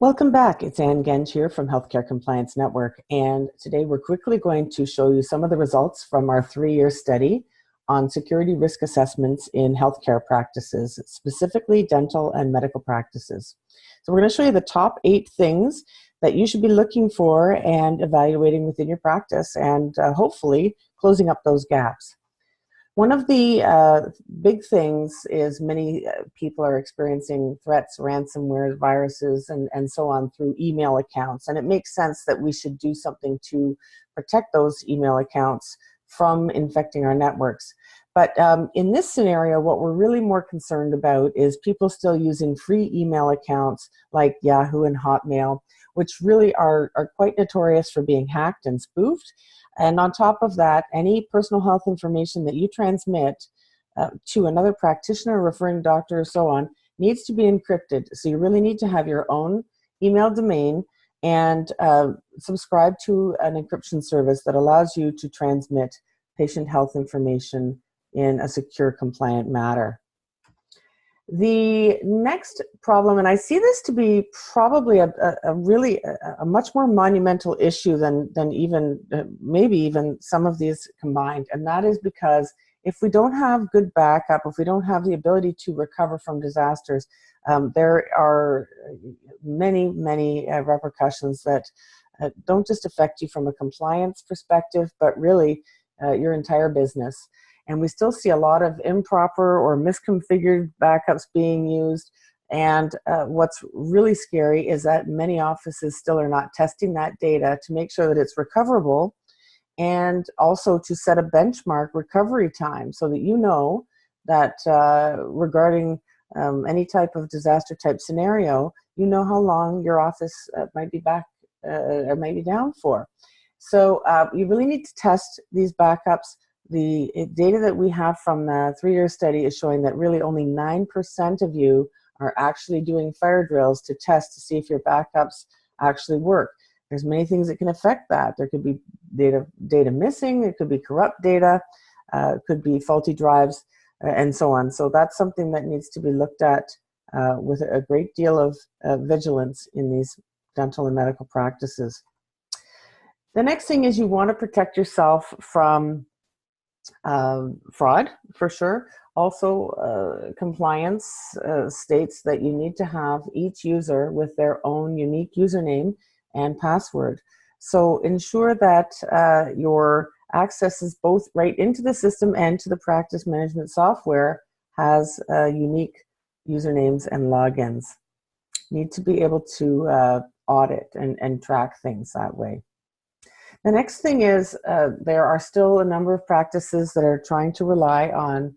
Welcome back. It's Anne Genge here from Healthcare Compliance Network, and today we're quickly going to show you some of the results from our 3-year study on security risk assessments in healthcare practices, specifically dental and medical practices. So we're going to show you the top 8 things that you should be looking for and evaluating within your practice, and hopefully closing up those gaps. One of the big things is many people are experiencing threats, ransomware, viruses, and so on through email accounts. And it makes sense that we should do something to protect those email accounts from infecting our networks. But in this scenario, what we're really more concerned about is people still using free email accounts like Yahoo and Hotmail, which really are quite notorious for being hacked and spoofed. And on top of that, any personal health information that you transmit to another practitioner, referring doctor, or so on, needs to be encrypted. So you really need to have your own email domain and subscribe to an encryption service that allows you to transmit patient health information in a secure, compliant manner. The next problem, and I see this to be probably a much more monumental issue than even maybe even some of these combined, and that is because if we don't have good backup, if we don't have the ability to recover from disasters, there are many repercussions that don't just affect you from a compliance perspective, but really your entire business. And we still see a lot of improper or misconfigured backups being used. And what's really scary is that many offices still are not testing that data to make sure that it's recoverable, and also to set a benchmark recovery time so that you know that regarding any type of disaster type scenario, you know how long your office might be back or might be down for. So you really need to test these backups. The data that we have from the 3-year study is showing that really only 9% of you are actually doing fire drills to test to see if your backups actually work. There's many things that can affect that. There could be data missing, it could be corrupt data, it could be faulty drives, and so on. So that's something that needs to be looked at with a great deal of vigilance in these dental and medical practices. The next thing is you want to protect yourself from fraud, for sure. Also, compliance states that you need to have each user with their own unique username and password. So ensure that your access is both right into the system and to the practice management software has unique usernames and logins. Need to be able to audit and track things that way. The next thing is there are still a number of practices that are trying to rely on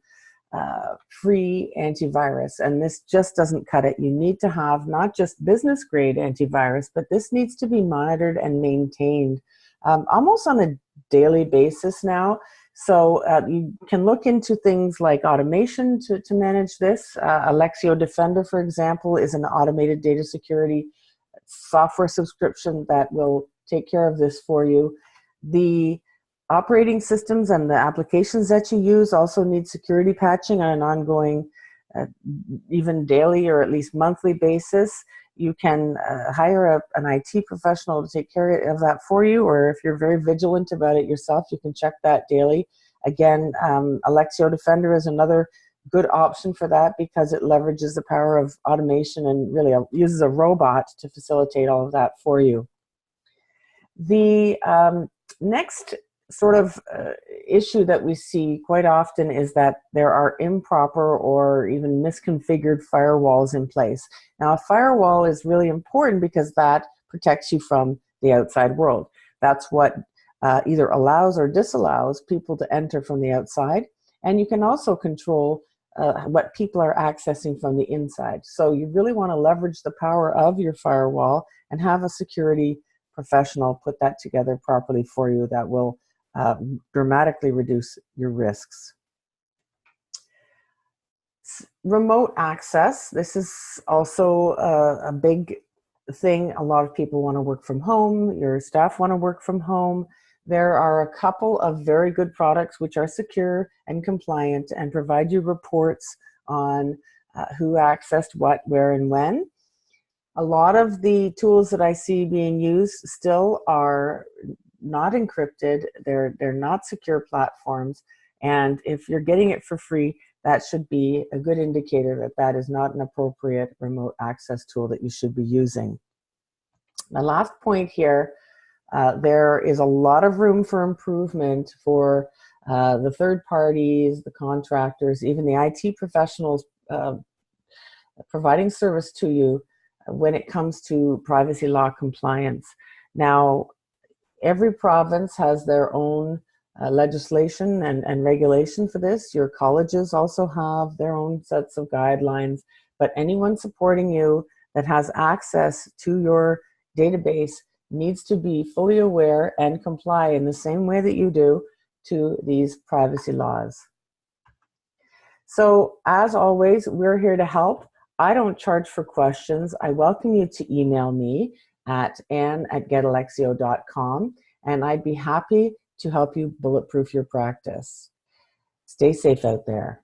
free antivirus, and this just doesn't cut it. You need to have not just business grade antivirus, but this needs to be monitored and maintained almost on a daily basis now. So you can look into things like automation to manage this. Alexio Defender, for example, is an automated data security software subscription that will take care of this for you. The operating systems and the applications that you use also need security patching on an ongoing, even daily or at least monthly basis. You can hire an IT professional to take care of that for you, or if you're very vigilant about it yourself, you can check that daily. Again, Alexio Defender is another good option for that because it leverages the power of automation and really uses a robot to facilitate all of that for you. The next sort of issue that we see quite often is that there are improper or even misconfigured firewalls in place. Now, a firewall is really important because that protects you from the outside world. That's what either allows or disallows people to enter from the outside, and you can also control what people are accessing from the inside. So you really want to leverage the power of your firewall and have a security professional put that together properly for you. That will dramatically reduce your risks. Remote access. This is also a big thing. A lot of people want to work from home. Your staff want to work from home. There are a couple of very good products which are secure and compliant and provide you reports on who accessed what, where, and when. A lot of the tools that I see being used still are not encrypted. They're not secure platforms. And if you're getting it for free, that should be a good indicator that that is not an appropriate remote access tool that you should be using. The last point here, there is a lot of room for improvement for the third parties, the contractors, even the IT professionals providing service to you when it comes to privacy law compliance. Now, every province has their own legislation and regulation for this. Your colleges also have their own sets of guidelines, but anyone supporting you that has access to your database needs to be fully aware and comply in the same way that you do to these privacy laws. So as always, we're here to help. I don't charge for questions. I welcome you to email me at ann@getalexio.com, and I'd be happy to help you bulletproof your practice. Stay safe out there.